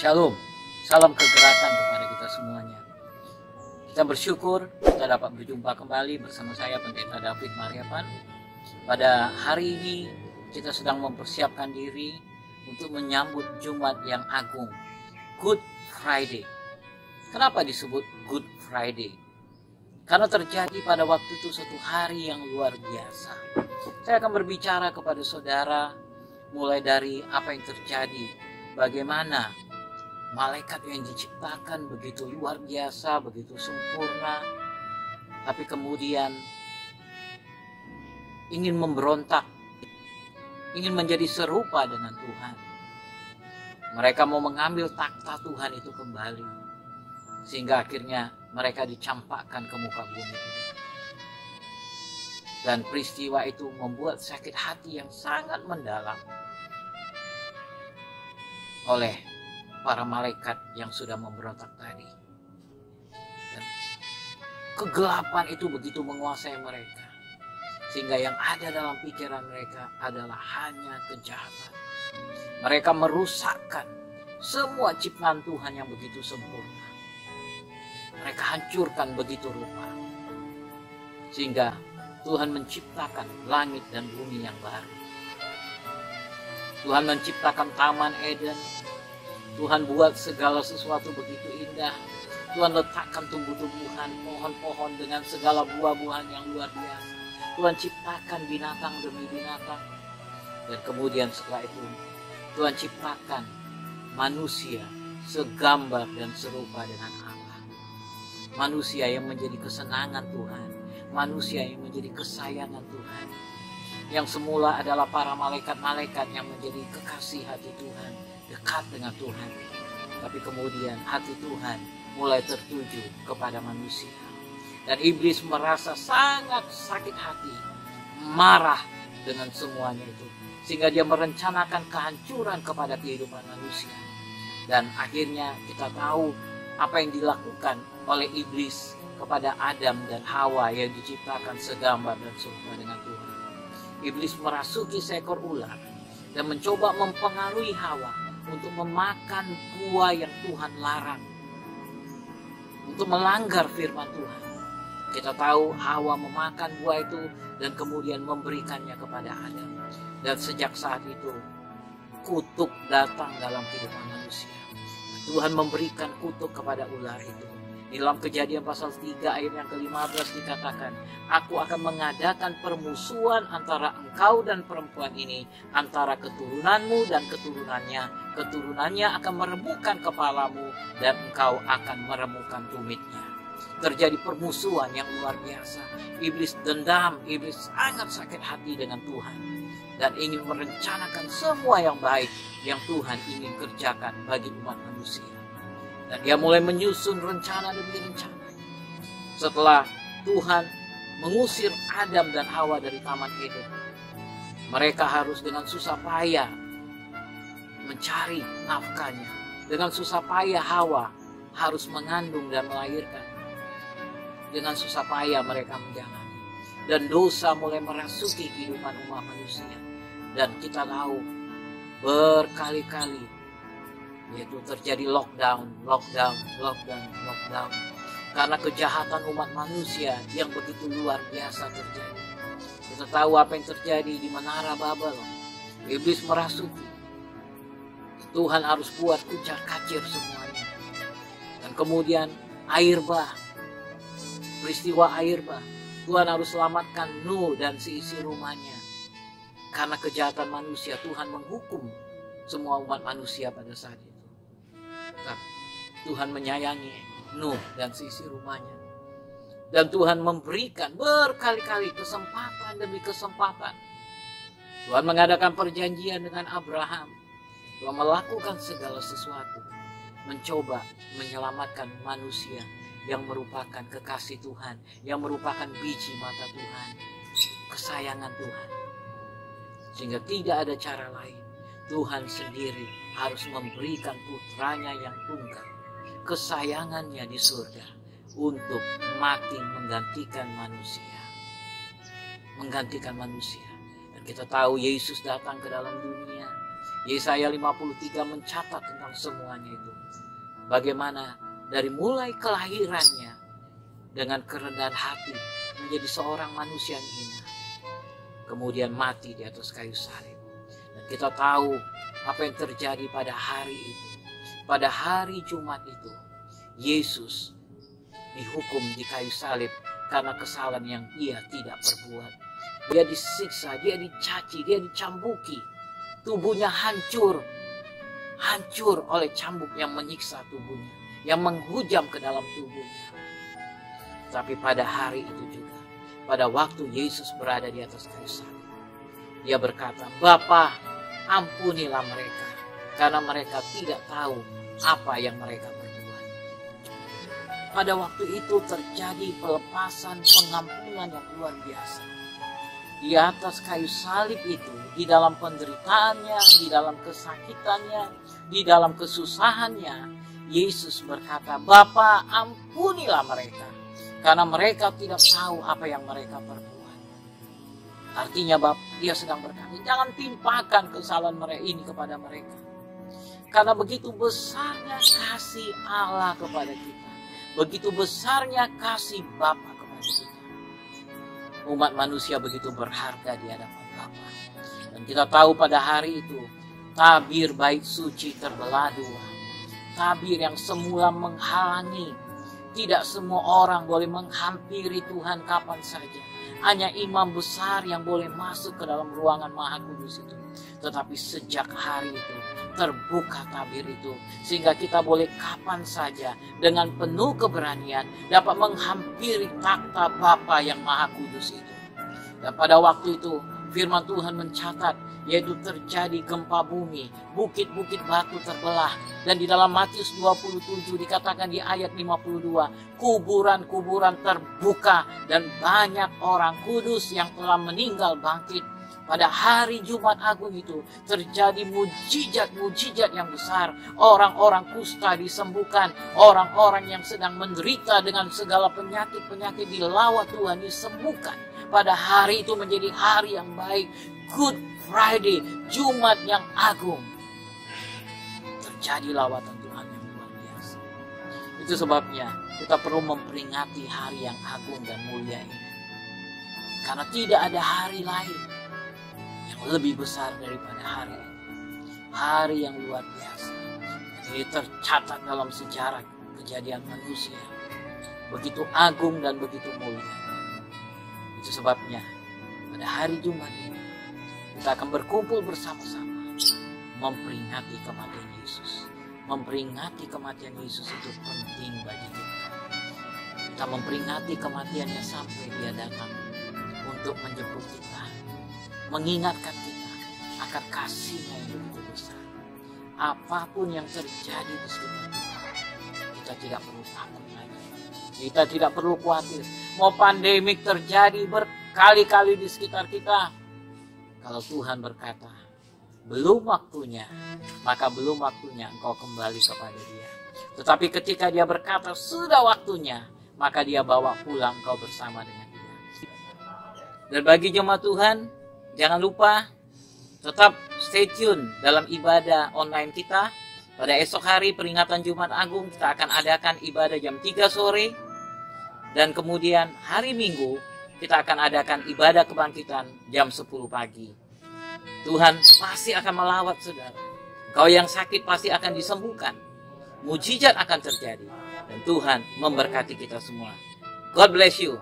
Shalom, salam kegerakan kepada kita semuanya. Kita bersyukur kita dapat berjumpa kembali bersama saya Pendeta David Mariapan. Pada hari ini kita sedang mempersiapkan diri untuk menyambut Jumat yang agung, Good Friday. Kenapa disebut Good Friday? Karena terjadi pada waktu itu suatu hari yang luar biasa. Saya akan berbicara kepada saudara mulai dari apa yang terjadi, bagaimana malaikat yang diciptakan begitu luar biasa, begitu sempurna, tapi kemudian ingin memberontak, ingin menjadi serupa dengan Tuhan. Mereka mau mengambil takhta Tuhan itu kembali, sehingga akhirnya mereka dicampakkan ke muka bumi. Dan peristiwa itu membuat sakit hati yang sangat mendalam oleh para malaikat yang sudah memberontak tadi. Dan kegelapan itu begitu menguasai mereka, sehingga yang ada dalam pikiran mereka adalah hanya kejahatan. Mereka merusakkan semua ciptaan Tuhan yang begitu sempurna. Mereka hancurkan begitu rupa, sehingga Tuhan menciptakan langit dan bumi yang baru. Tuhan menciptakan Taman Eden. Tuhan buat segala sesuatu begitu indah. Tuhan letakkan tumbuh-tumbuhan, pohon-pohon dengan segala buah-buahan yang luar biasa. Tuhan ciptakan binatang demi binatang. Dan kemudian setelah itu Tuhan ciptakan manusia segambar dan serupa dengan Allah. Manusia yang menjadi kesenangan Tuhan, manusia yang menjadi kesayangan Tuhan, yang semula adalah para malaikat-malaikat yang menjadi kekasih hati Tuhan, dekat dengan Tuhan. Tapi kemudian hati Tuhan mulai tertuju kepada manusia. Dan iblis merasa sangat sakit hati, marah dengan semuanya itu, sehingga dia merencanakan kehancuran kepada kehidupan manusia. Dan akhirnya kita tahu apa yang dilakukan oleh iblis kepada Adam dan Hawa yang diciptakan segambar dan serupa dengan Tuhan. Iblis merasuki seekor ular dan mencoba mempengaruhi Hawa untuk memakan buah yang Tuhan larang, untuk melanggar firman Tuhan. Kita tahu Hawa memakan buah itu dan kemudian memberikannya kepada Adam. Dan sejak saat itu kutuk datang dalam kehidupan manusia. Tuhan memberikan kutuk kepada ular itu. Di dalam Kejadian pasal 3 ayat yang ke-15 dikatakan, "Aku akan mengadakan permusuhan antara engkau dan perempuan ini, antara keturunanmu dan keturunannya. Keturunannya akan meremukkan kepalamu dan engkau akan meremukkan tumitnya." Terjadi permusuhan yang luar biasa. Iblis dendam, iblis sangat sakit hati dengan Tuhan, dan ingin merencanakan semua yang baik yang Tuhan ingin kerjakan bagi umat manusia. Dan dia mulai menyusun rencana demi rencana. Setelah Tuhan mengusir Adam dan Hawa dari Taman Eden, mereka harus dengan susah payah mencari nafkahnya. Dengan susah payah Hawa harus mengandung dan melahirkan. Dengan susah payah mereka menjalani. Dan dosa mulai merasuki kehidupan umat manusia. Dan kita tahu berkali-kali yaitu terjadi lockdown. Karena kejahatan umat manusia yang begitu luar biasa terjadi. Kita tahu apa yang terjadi di Menara Babel. Iblis merasuki. Tuhan harus buat kucar-kacir semuanya. Dan kemudian air bah. Peristiwa air bah. Tuhan harus selamatkan Nuh dan seisi rumahnya. Karena kejahatan manusia, Tuhan menghukum semua umat manusia pada saat itu. Tuhan menyayangi Nuh dan seisi rumahnya. Dan Tuhan memberikan berkali-kali kesempatan demi kesempatan. Tuhan mengadakan perjanjian dengan Abraham. Tuhan melakukan segala sesuatu, mencoba menyelamatkan manusia yang merupakan kekasih Tuhan, yang merupakan biji mata Tuhan, kesayangan Tuhan. Sehingga tidak ada cara lain. Tuhan sendiri harus memberikan putranya yang tunggal, kesayangannya di surga, untuk mati menggantikan manusia. Menggantikan manusia. Dan kita tahu Yesus datang ke dalam dunia. Yesaya 53 mencatat tentang semuanya itu. bagaimana dari mulai kelahirannya dengan kerendahan hati menjadi seorang manusia yang hina, kemudian mati di atas kayu salib. Dan kita tahu apa yang terjadi pada hari itu. Pada hari Jumat itu, Yesus dihukum di kayu salib karena kesalahan yang ia tidak perbuat. Dia disiksa, dia dicaci, dia dicambuki. Tubuhnya hancur oleh cambuk yang menyiksa tubuhnya, yang menghujam ke dalam tubuhnya. Tapi pada hari itu juga, pada waktu Yesus berada di atas kayu salib, dia berkata, "Bapa, ampunilah mereka, karena mereka tidak tahu apa yang mereka perbuat." Pada waktu itu terjadi pelepasan pengampunan yang luar biasa. Di atas kayu salib itu, di dalam penderitaannya, di dalam kesakitannya, di dalam kesusahannya, Yesus berkata, "Bapa, ampunilah mereka, karena mereka tidak tahu apa yang mereka perbuat." Artinya dia sedang berkata, jangan timpakan kesalahan mereka ini kepada mereka. Karena begitu besarnya kasih Allah kepada kita, begitu besarnya kasih Bapa kepada kita. Umat manusia begitu berharga di hadapan Bapa. Dan kita tahu pada hari itu, tabir bait suci terbelah dua. Tabir yang semula menghalangi. Tidak semua orang boleh menghampiri Tuhan kapan saja. Hanya imam besar yang boleh masuk ke dalam ruangan Maha Kudus itu. Tetapi sejak hari itu, terbuka tabir itu. Sehingga kita boleh kapan saja dengan penuh keberanian dapat menghampiri takhta Bapa yang Maha Kudus itu. Dan pada waktu itu, firman Tuhan mencatat, yaitu terjadi gempa bumi, bukit-bukit batu terbelah. Dan di dalam Matius 27 dikatakan di ayat 52, kuburan-kuburan terbuka dan banyak orang kudus yang telah meninggal bangkit. Pada hari Jumat Agung itu terjadi mujizat-mujizat yang besar. Orang-orang kusta disembuhkan, orang-orang yang sedang menderita dengan segala penyakit-penyakit dilawat Tuhan disembuhkan. Pada hari itu menjadi hari yang baik, Good Friday, Jumat yang agung. Terjadi lawatan Tuhan yang luar biasa. Itu sebabnya kita perlu memperingati hari yang agung dan mulia ini. Karena tidak ada hari lain yang lebih besar daripada hari ini. Hari yang luar biasa. Jadi tercatat dalam sejarah kejadian manusia. Begitu agung dan begitu mulia. Itu sebabnya pada hari Jumat ini kita akan berkumpul bersama-sama memperingati kematian Yesus. Memperingati kematian Yesus itu penting bagi kita. Kita memperingati kematiannya sampai dia datang untuk menjemput kita. Mengingatkan kita akan kasihnya yang begitu besar. Apapun yang terjadi di sekitar kita, kita tidak perlu takut lagi. Kita tidak perlu khawatir. Mau pandemik terjadi berkali-kali di sekitar kita, kalau Tuhan berkata, belum waktunya, maka belum waktunya engkau kembali kepada dia. Tetapi ketika dia berkata, sudah waktunya, maka dia bawa pulang engkau bersama dengan dia. Dan bagi jemaat Tuhan, jangan lupa tetap stay tune dalam ibadah online kita. Pada esok hari peringatan Jumat Agung kita akan adakan ibadah jam 3 sore. Dan kemudian hari Minggu kita akan adakan ibadah kebangkitan jam 10 pagi. Tuhan pasti akan melawat saudara. Kau yang sakit pasti akan disembuhkan. Mujizat akan terjadi. Dan Tuhan memberkati kita semua. God bless you.